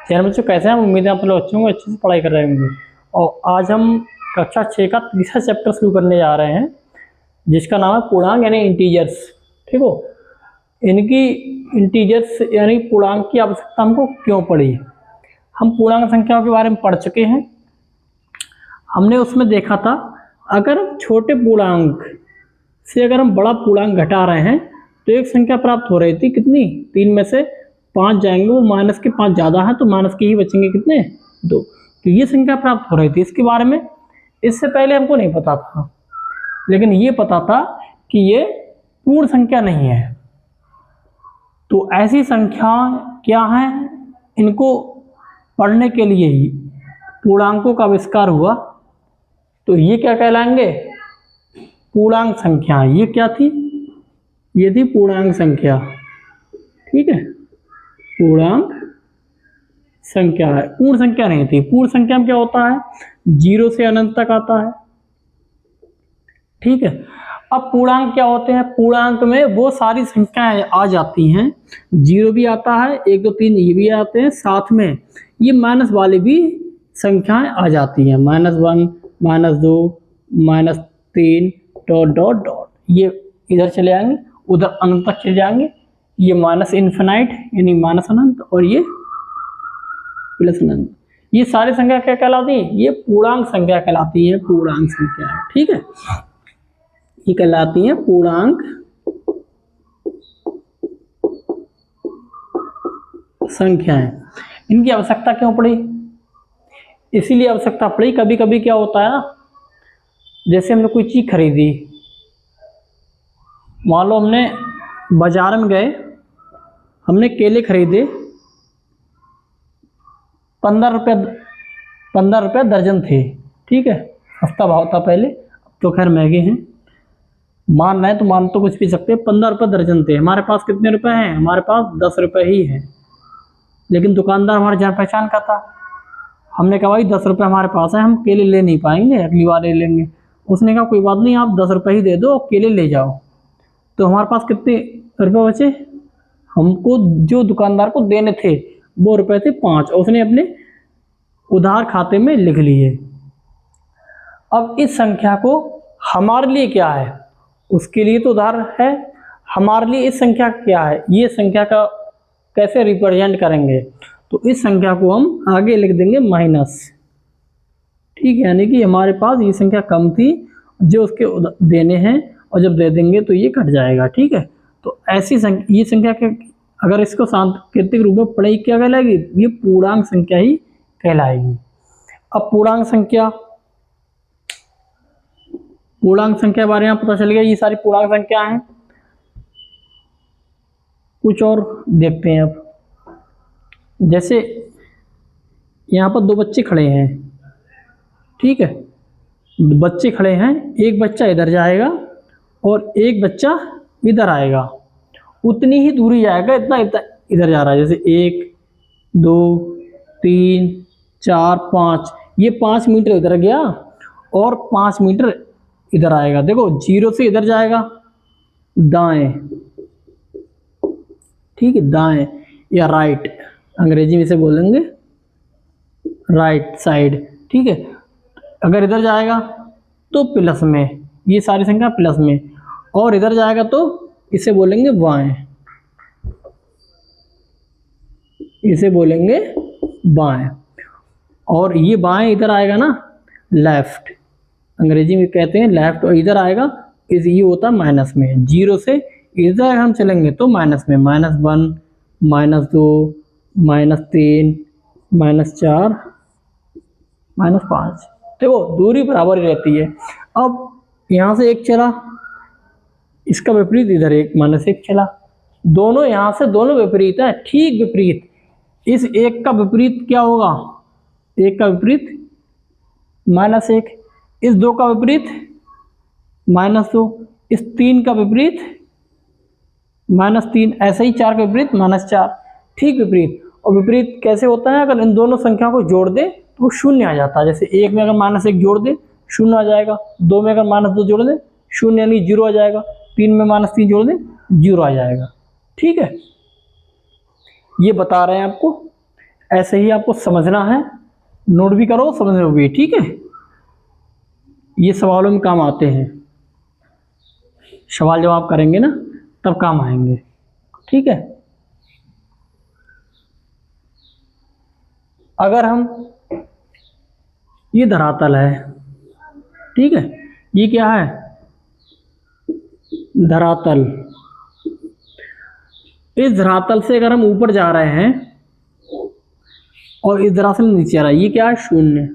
यार बच्चों कैसे हैं? उम्मीद है आप लोग अच्छे होंगे, अच्छे से पढ़ाई कर रहे होंगे। और आज हम कक्षा 6 का तीसरा चैप्टर शुरू करने जा रहे हैं, जिसका नाम है पूर्णांक यानी इंटीजर्स। ठीक हो? इनकी इंटीजर्स यानी पूर्णांक की आवश्यकता हमको क्यों पड़ी? हम पूर्णांक संख्याओं के बारे में पढ़ चुके हैं। हमने उसमें देखा था, अगर छोटे पूर्णांक से अगर हम बड़ा पूर्णांक घटा रहे हैं तो एक संख्या प्राप्त हो रही थी, कितनी? 3 में से 5 जाएंगे, वो माइनस के 5 ज़्यादा है तो माइनस के ही बचेंगे, कितने? 2। तो ये संख्या प्राप्त हो रही थी। इसके बारे में इससे पहले हमको नहीं पता था, लेकिन ये पता था कि ये पूर्ण संख्या नहीं है। तो ऐसी संख्या क्या है, इनको पढ़ने के लिए ही पूर्णांकों का आविष्कार हुआ। तो ये क्या कहलाएंगे? पूर्णांक संख्या। ये क्या थी? ये थी पूर्णांक संख्या। ठीक है, पूर्णांक संख्या है, पूर्ण संख्या नहीं थी। पूर्ण संख्या में क्या होता है? 0 से अनंत तक आता है। ठीक है, अब पूर्णांक क्या होते हैं? पूर्णांक में वो सारी संख्याएं आ जाती हैं, 0 भी आता है, 1 2 3 ये भी आते हैं, साथ में ये माइनस वाले भी संख्याएं आ जाती हैं, -1 -2 -3 डॉट डॉट डॉट। ये इधर चले आएंगे, उधर अनंत तक चले जाएंगे। ये माइनस इन्फिनाइट यानी माइनस अनंत, और ये प्लस अनंत। ये सारी संख्या क्या कहलाती है? ये पूर्णांक संख्या कहलाती है। पूर्णांक संख्या है। ठीक है, ये कहलाती है पूर्णांक संख्याएं। इनकी आवश्यकता क्यों पड़ी? इसीलिए आवश्यकता पड़ी, कभी कभी क्या होता है ना, जैसे हमने कोई चीज खरीदी, मान लो हमने बाजार में गए, हमने केले खरीदे 15 रुपये दर्जन थे। ठीक है, सस्ता भाव था पहले, अब तो खैर महंगे हैं। मान रहे हैं तो मान तो कुछ भी सकते हैं। 15 रुपये दर्जन थे। हमारे पास कितने रुपए हैं? हमारे पास 10 रुपये ही है। लेकिन दुकानदार हमारे जान पहचान का था। हमने कहा भाई 10 रुपये हमारे पास है, हम केले ले नहीं पाएंगे, अगली बार ले लेंगे। उसने कहा कोई बात नहीं, आप 10 रुपये ही दे दो और केले ले जाओ। तो हमारे पास कितने रुपये बचे? हमको जो दुकानदार को देने थे वो रुपये थे 5, और उसने अपने उधार खाते में लिख लिए। अब इस संख्या को हमारे लिए क्या है? उसके लिए तो उधार है, हमारे लिए इस संख्या का क्या है? ये संख्या का कैसे रिप्रेजेंट करेंगे? तो इस संख्या को हम आगे लिख देंगे माइनस। ठीक है, यानी कि हमारे पास ये संख्या कम थी जो उसके देने हैं, और जब दे देंगे तो ये कट जाएगा। ठीक है, तो ऐसी संख्या, ये संख्या के अगर इसको सांकेतिक रूप में पढ़ेगी क्या कहलाएगी? ये पूर्णांक संख्या ही कहलाएगी। अब पूर्णांक संख्या के बारे में पता चल गया, ये सारी पूर्णांक संख्या हैं। कुछ और देखते हैं। अब जैसे यहाँ पर 2 बच्चे खड़े हैं। ठीक है, बच्चे खड़े हैं, एक बच्चा इधर जाएगा और एक बच्चा इधर आएगा, उतनी ही दूरी जाएगा, इतना इतना इधर जा रहा है। जैसे 1 2 3 4 5, ये 5 मीटर इधर गया और 5 मीटर इधर आएगा। देखो 0 से इधर जाएगा, दाएं। ठीक है, दाएं या राइट, अंग्रेजी में से बोलेंगे राइट साइड। ठीक है, अगर इधर जाएगा तो प्लस में, ये सारी संख्या प्लस में, और इधर जाएगा तो इसे बोलेंगे बाएं, इसे बोलेंगे बाएं। और ये बाएं इधर आएगा ना, लेफ्ट, अंग्रेजी में कहते हैं लेफ्ट, और इधर आएगा ये होता है माइनस में। 0 से इधर हम चलेंगे तो माइनस में, -1 -2 -3 -4 -5। देखो दूरी बराबर ही रहती है। अब यहाँ से 1 चला, इसका विपरीत इधर एक -1 चला, दोनों यहाँ से दोनों विपरीत है, ठीक विपरीत। इस 1 का विपरीत क्या होगा? 1 का विपरीत -1, इस 2 का विपरीत -2, इस 3 का विपरीत -3, ऐसे ही 4 का विपरीत -4, ठीक विपरीत। और विपरीत कैसे होता है? अगर इन दोनों संख्या को जोड़ दे तो वो शून्य आ जाता है। जैसे 1 में अगर -1 जोड़ दे, 0 आ जाएगा। 2 में अगर -2 जोड़ दे, 0 यानी 0 आ जाएगा। 3 में -3 जोड़ दे, 0 आ जाएगा। ठीक है, ये बता रहे हैं आपको ऐसे ही आपको समझना है, नोट भी करो, समझो भी, ठीक है। ये सवालों में काम आते हैं, सवाल जवाब करेंगे ना तब काम आएंगे, ठीक है। अगर हम, ये धरातल है, ठीक है, ये क्या है, धरातल। इस धरातल से अगर हम ऊपर जा रहे हैं और इस धरातल से नीचे आ रहा है, ये क्या है, शून्य।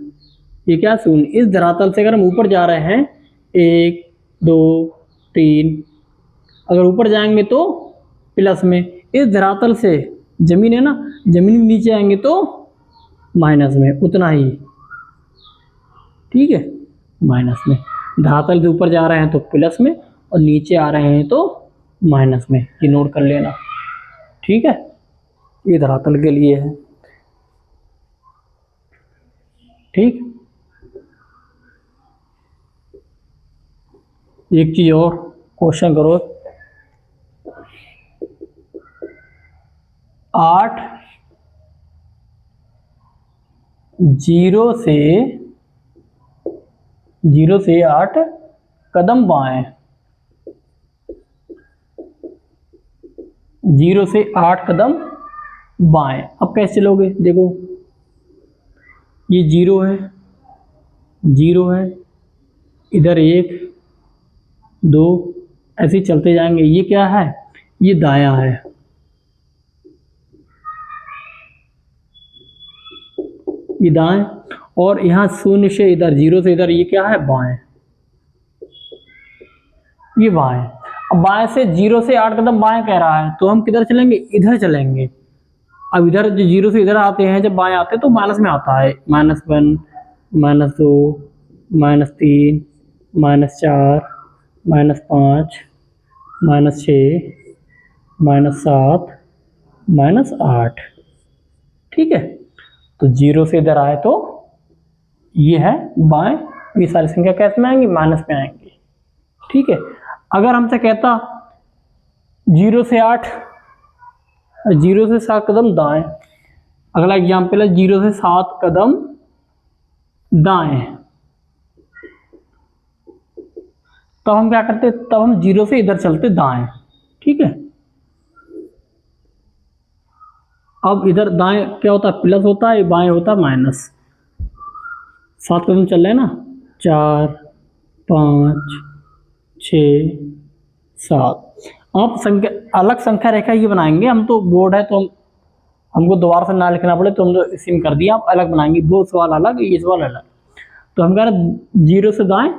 ये क्या है, शून्य। इस धरातल से अगर हम ऊपर जा रहे हैं 1 2 3, अगर ऊपर जाएंगे तो प्लस में। इस धरातल से, जमीन है ना, जमीन नीचे आएंगे तो माइनस में, उतना ही, ठीक है, माइनस में। धरातल से ऊपर जा रहे हैं तो प्लस में और नीचे आ रहे हैं तो माइनस में, ये नोट कर लेना, ठीक है। ये धरातल के लिए है, ठीक। एक चीज और, क्वेश्चन करो, 8 0 से 8 कदम बाएं, 0 से 8 कदम बाएं। अब कैसे चलोगे, देखो ये 0 है, 0 है, इधर 1 2, ऐसे ही चलते जाएंगे। ये क्या है, ये दायां है, ये दाएं। और यहाँ 0 से इधर, 0 से इधर, ये क्या है, बाएं, ये बाएं। अब बाएं से 0 से 8 कदम बाएं कह रहा है, तो हम किधर चलेंगे, इधर चलेंगे। अब इधर जो 0 से इधर आते हैं, जब बाएं आते हैं तो माइनस में आता है, -1 -2 -3 -4 -5 -6 -7 -8, ठीक है। तो 0 से इधर आए तो ये है बाएं, ये सारी संख्या कैसे में आएंगी, माइनस में आएंगी, ठीक है। अगर हमसे कहता 0 से 8, 0 से 7 कदम दाएं, अगला एग्जाम्पल है 0 से 7 कदम दाएं, तो हम क्या करते, तब हम 0 से इधर चलते दाएं, ठीक है। अब इधर दाएं क्या होता है, प्लस होता है, बाएं होता है माइनस। 7 कदम चल रहे हैं ना, 4 5 6 7। आप संख्या, अलग संख्या रेखा ये बनाएंगे हम, तो बोर्ड है तो हमको दोबारा से ना लिखना पड़े, तो हम तो इसी में कर दिया। आप अलग बनाएंगे, वो सवाल अलग, ये सवाल अलग। तो हम कह रहे 0 से दाएं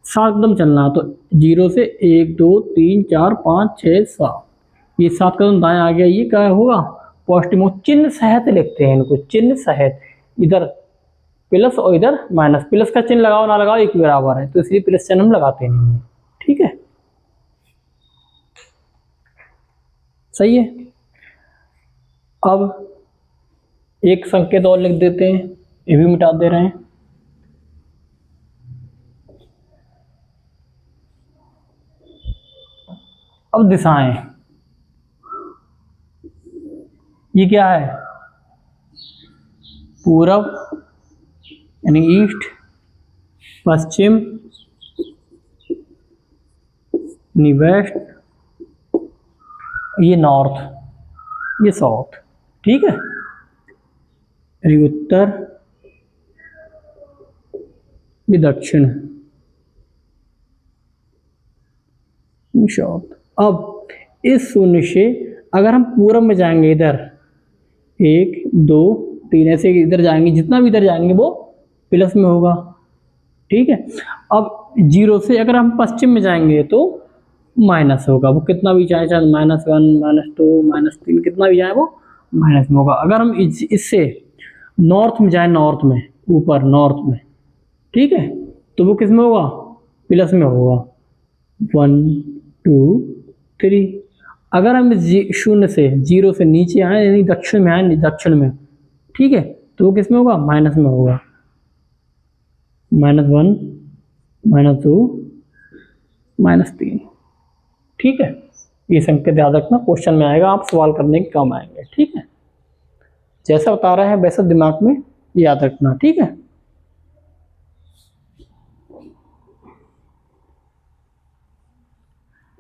7 कदम चलना, तो 0 से 1 2 3 4 5 6 7, ये 7 कदम दाएं आ गया। ये क्या होगा, पॉजिटिव। चिन्ह सहित लिखते हैं इनको, चिन्ह सहित, इधर प्लस और इधर माइनस। प्लस का चिन्ह लगाओ ना लगाओ एक बराबर है, तो इसलिए प्लस चिन्ह हम लगाते नहीं है, ठीक है, सही है। अब एक संकेत और लिख देते हैं, ये भी मिटा दे रहे हैं। अब दिशाएं, ये क्या है, पूरब यानी ईस्ट, पश्चिम यानी वेस्ट, ये नॉर्थ, ये साउथ, ठीक है, यानी उत्तर, ये दक्षिण, साउथ। अब इस 0 से अगर हम पूरब में जाएंगे, इधर 1 2 3 ऐसे इधर जाएंगे, जितना भी इधर जाएंगे वो प्लस में होगा, ठीक है। अब 0 से अगर हम पश्चिम में जाएंगे तो माइनस होगा, वो कितना भी जाए, चाहे -1 -2 -3 कितना भी जाए वो माइनस में होगा। अगर हम इससे नॉर्थ में जाए, नॉर्थ में, ऊपर नॉर्थ में, ठीक है, तो वो किस में होगा, प्लस में होगा, 1 2 3। अगर हम 0 से 0 से नीचे आए, यानी दक्षिण में आए, दक्षिण में, ठीक है, तो वो किस में होगा, माइनस में होगा, -1 -2 -3, ठीक है। ये संकेत याद रखना, क्वेश्चन में आएगा, आप सवाल करने के काम आएंगे, ठीक है। जैसा बता रहे हैं वैसा दिमाग में याद रखना, ठीक है।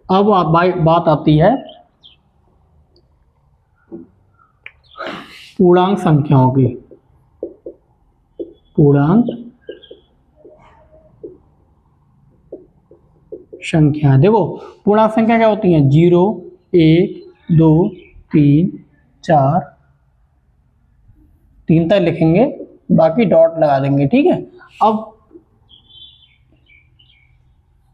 अब बात आती है पूर्णांक संख्याओं की। पूर्णांक संख्या, देखो पूर्णांक संख्या क्या होती हैं? 0, 1, 2, 3, 4, 3 तक लिखेंगे, बाकी डॉट लगा देंगे, ठीक है। अब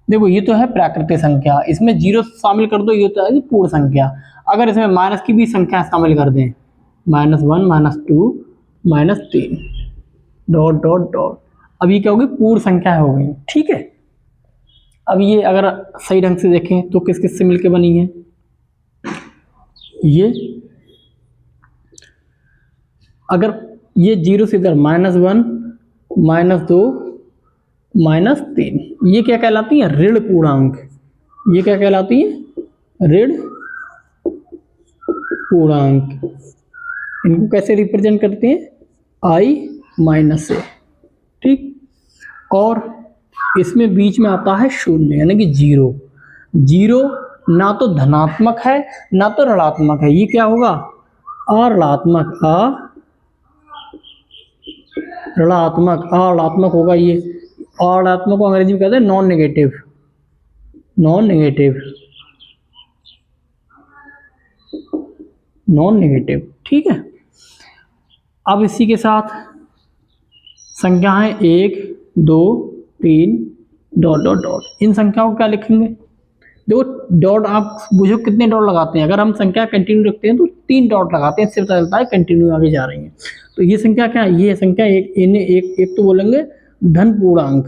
देखो ये तो है प्राकृतिक संख्या, इसमें 0 शामिल कर दो, ये तो है पूर्ण संख्या। अगर इसमें माइनस की भी संख्या शामिल कर दें, -1, -2, -3, डॉट डॉट डॉट, अब ये क्या होगी? पूर्ण संख्या हो गई, ठीक है। अब ये अगर सही ढंग से देखें तो किस किस से मिलकर बनी है? ये अगर ये 0 से इधर -1, -2, -3, ये क्या कहलाती है? ऋण पूर्णांक। ये क्या कहलाती है? ऋण पूर्णांक। इनको कैसे रिप्रेजेंट करते हैं? I-A, ठीक। और इसमें बीच में आता है शून्य, यानी कि 0। 0 ना तो धनात्मक है ना तो ऋणात्मक है, ये क्या होगा? अऋणात्मक, अऋणात्मक होगा ये। अऋणात्मक को अंग्रेजी में कहते हैं नॉन नेगेटिव, ठीक है। अब इसी के साथ संख्याएं 1, 2, 3, डॉट डॉट डॉट, इन संख्याओं को क्या लिखेंगे? देखो डॉट आप बुझो कितने डॉट लगाते हैं। अगर हम संख्या कंटिन्यू रखते हैं तो 3 डॉट लगाते हैं, इससे पता चलता है कंटिन्यू आगे जा रही है। तो ये संख्या क्या है? ये संख्या एक तो बोलेंगे धन पूर्णांक,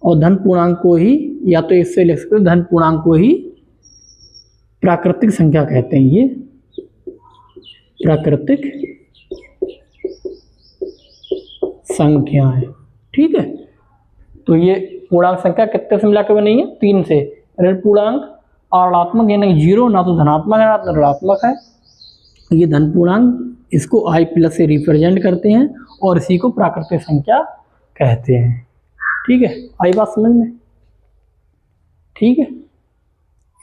और धन पूर्णांक को ही या तो इससे लिख सकते हो, धन पूर्णांक को ही प्राकृतिक संख्या कहते हैं। ये प्राकृतिक संख्या है, ठीक है। तो ये पूर्णांक संख्या कितने से मिलाकर बनी है? 3 से। ऋण पूर्णांक अऋणात्मक यानी 0 ना तो धनात्मक है ना तो ऋणात्मक है, ये धन पूर्णांक, इसको I+ से रिप्रेजेंट करते हैं और इसी को प्राकृतिक संख्या कहते हैं, ठीक है। आई बात समझ में? ठीक है,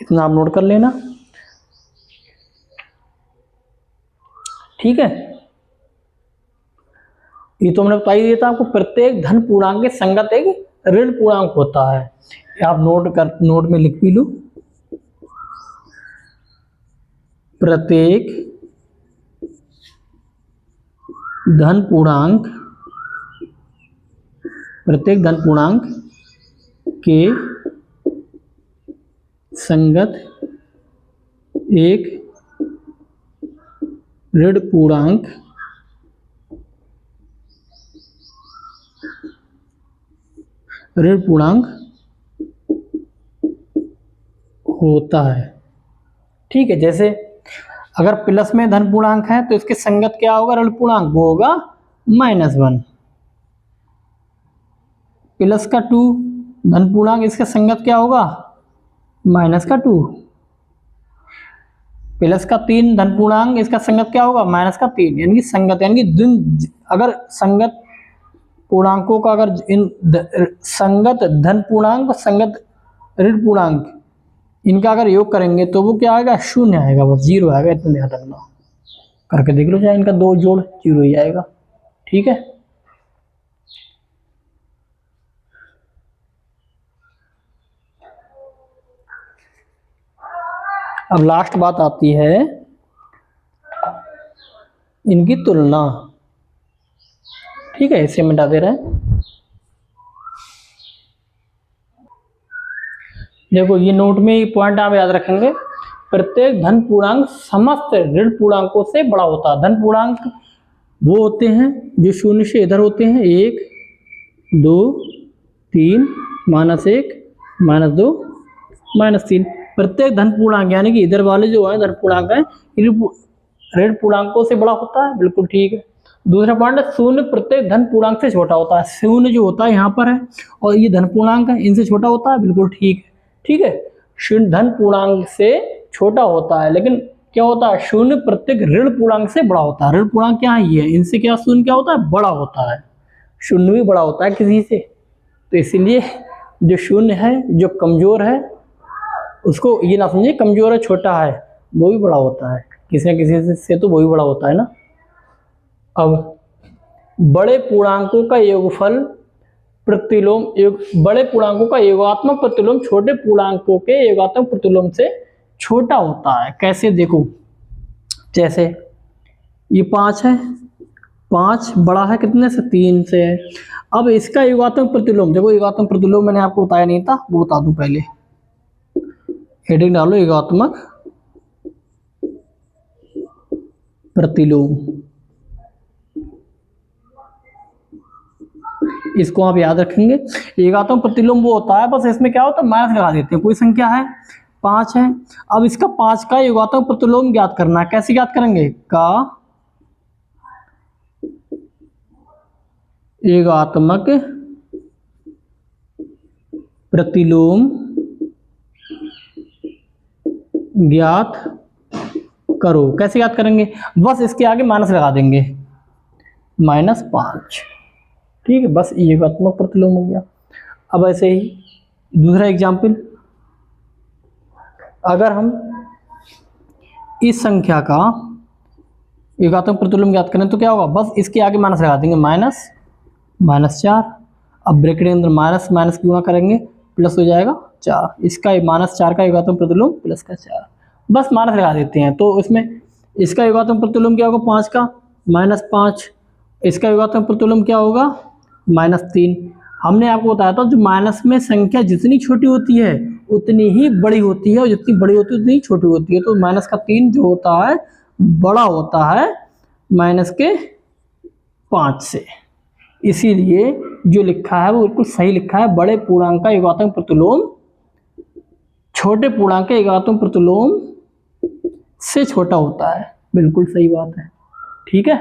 इतना आप नोट कर लेना, ठीक है। ये तो मैंने बता ही दिया था आपको, प्रत्येक धन पूर्णांक के संगत एक ऋण पूर्णांक होता है। आप नोट में लिख भी लो, प्रत्येक धन पूर्णांक के संगत एक ऋण पूर्णांक होता है, ठीक है। जैसे अगर प्लस में धन पूर्णांक है तो इसके संगत क्या होगा? ऋण पूर्णांक, वो होगा -1। प्लस का 2 धन पूर्णांक, इसका संगत क्या होगा? -2। प्लस का 3 धन पूर्णांक, इसका संगत क्या होगा? -3। यानी कि संगत, यानी कि अगर संगत पूर्णांकों का अगर संगत धन पूर्णांक, संगत ऋण पूर्णांक, इनका अगर योग करेंगे तो वो क्या आएगा? 0 आएगा, बस 0 आएगा, इतना ध्यान रखना। करके देख लो, चाहे इनका 2 जोड़ 0 ही आएगा, ठीक है। अब लास्ट बात आती है इनकी तुलना, ठीक है। इसे मिटा दे रहे हैं। देखो ये नोट में ये पॉइंट आप याद रखेंगे, प्रत्येक धन पूर्णांक समस्त ऋण पूर्णांकों से बड़ा होता है। धन पूर्णांक वो होते हैं जो 0 से इधर होते हैं, 1, 2, 3, -1, -2, -3। प्रत्येक धन पूर्णांक यानी कि इधर वाले जो है धन पूर्णांक है, ऋण पूर्णांकों से बड़ा होता है, बिल्कुल ठीक है। दूसरा पॉइंट है 0 प्रत्येक धन पूर्णांक से छोटा होता है। 0 जो होता है यहाँ पर है और ये धन पूर्णांक है, इनसे छोटा होता है, बिल्कुल ठीक है, ठीक है। 0 धन पूर्णांक से छोटा होता है, लेकिन क्या होता है, शून्य प्रत्येक ऋण पूर्णांक से बड़ा होता है। ऋण पूर्णांक क्या है, ये इनसे क्या शून्य क्या होता है, बड़ा होता है। शून्य भी बड़ा होता है किसी से, तो इसीलिए जो शून्य है, जो कमजोर है, उसको ये ना समझिए कमजोर है छोटा है, वो भी बड़ा होता है किसी न किसी से, तो वो भी बड़ा होता है ना। अब बड़े पूर्णांकों का योगफल प्रतिलोम योग, बड़े पूर्णांकों का योगात्मक प्रतिलोम छोटे पूर्णांकों के योगात्मक प्रतिलोम से छोटा होता है। कैसे, देखो, जैसे ये 5 है, 5 बड़ा है कितने से, 3 से है। अब इसका योगात्मक प्रतिलोम, देखो योगात्मक प्रतिलोम मैंने आपको बताया नहीं था, वो बता दूं पहले। हेडिंग डालो योगात्मक प्रतिलोम, इसको आप याद रखेंगे। योगात्मक प्रतिलोम वो होता है, बस इसमें क्या होता है, माइनस लगा देते हैं। कोई संख्या है 5 है, अब इसका 5 का योगात्मक प्रतिलोम ज्ञात करना है। कैसे ज्ञात करेंगे, का योगात्मक प्रतिलोम ज्ञात करो। कैसे ज्ञात करेंगे, बस इसके आगे माइनस लगा देंगे, -5, ठीक है, बस ये योगात्मक प्रतिलोम हो गया। अब ऐसे ही दूसरा एग्जाम्पल, अगर हम इस संख्या का योगात्मक प्रतिलोम ज्ञात करें तो क्या होगा, बस इसके आगे माइनस लगा देंगे, -4। अब ब्रैकेट के अंदर माइनस माइनस गुणा करेंगे, प्लस हो जाएगा 4। इसका -4 का योगात्मक प्रतिलोम प्लस का 4, बस माइनस लगा देते हैं। तो इसमें इसका योगात्मक प्रतिलोम क्या होगा, 5 का -5, इसका योगात्मक प्रतिलोम क्या होगा, -3। हमने आपको बताया था जो माइनस में संख्या जितनी छोटी होती है उतनी ही बड़ी होती है, और जितनी बड़ी होती है उतनी ही छोटी होती है। तो माइनस का 3 जो होता है बड़ा होता है माइनस के 5 से, इसीलिए जो लिखा है वो बिल्कुल सही लिखा है। बड़े पूर्णांक का योगात्मक प्रतिलोम छोटे पूर्णांक के योगात्मक प्रतिलोम से छोटा होता है, बिल्कुल सही बात है, ठीक है।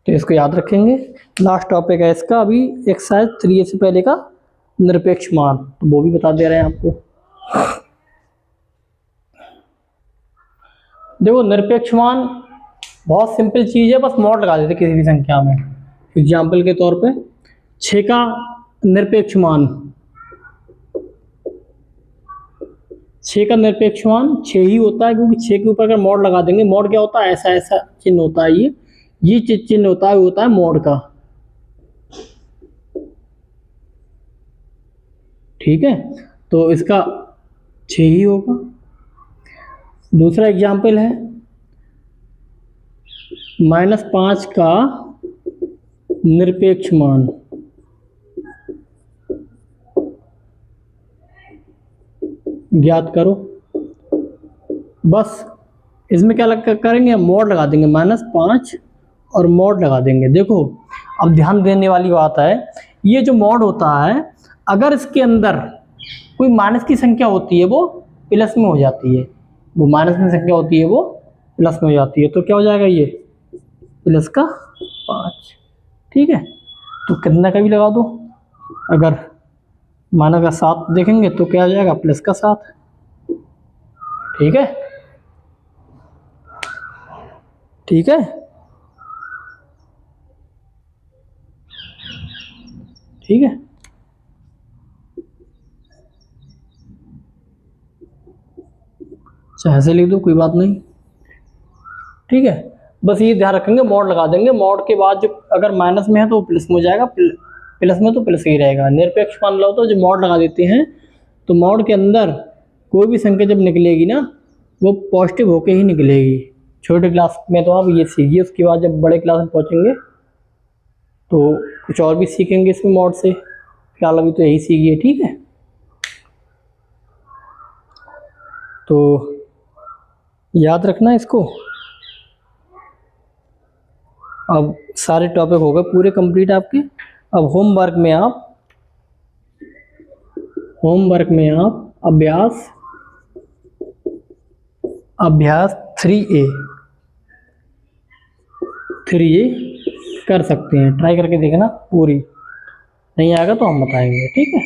तो इसको याद रखेंगे। लास्ट टॉपिक है इसका अभी एक्सरसाइज 3 से पहले का निरपेक्ष मान, तो वो भी बता दे रहे हैं आपको। देखो निरपेक्ष मान बहुत सिंपल चीज है, बस मॉड लगा देते किसी भी संख्या में। एग्जाम्पल के तौर पे 6 का निरपेक्ष मान, 6 का निरपेक्ष मान 6 ही होता है, क्योंकि 6 के ऊपर अगर मॉड लगा देंगे, मॉड क्या होता है, ऐसा ऐसा चिन्ह होता है, ये चिन्ह होता है, वो होता है मॉड का, ठीक है। तो इसका 6 ही होगा। दूसरा एग्जाम्पल है -5 का निरपेक्ष मान, ज्ञात करो। बस इसमें क्या करेंगे, मोड लगा देंगे, -5 और मोड लगा देंगे। देखो अब ध्यान देने वाली बात है, ये जो मोड होता है अगर इसके अंदर कोई माइनस की संख्या होती है वो प्लस में हो जाती है, वो माइनस में संख्या होती है वो प्लस में हो जाती है, तो क्या हो जाएगा, ये प्लस का 5, ठीक है। तो कितना का भी लगा दो, अगर माइनस का 7 देखेंगे तो क्या आ जाएगा, प्लस का 7, ठीक है, ठीक है, ठीक है। चाहे ऐसे लिख दो, कोई बात नहीं, ठीक है। बस ये ध्यान रखेंगे, मॉड लगा देंगे, मॉड के बाद जो अगर माइनस में है तो प्लस में हो जाएगा, प्लस में तो प्लस ही रहेगा। निरपेक्ष मान लो तो जो मॉड लगा देते हैं, तो मॉड के अंदर कोई भी संख्या जब निकलेगी ना वो पॉजिटिव होके ही निकलेगी। छोटे क्लास में तो आप ये सीखिए, उसके बाद जब बड़े क्लास में पहुँचेंगे तो कुछ और भी सीखेंगे इसमें मॉड से, फिलहाल अभी तो यही सीखिए, ठीक है। तो याद रखना इसको। अब सारे टॉपिक हो गए पूरे कंप्लीट आपके। अब होमवर्क में आप अभ्यास 3A कर सकते हैं, ट्राई करके देखना, पूरी नहीं आएगा तो हम बताएंगे, ठीक है।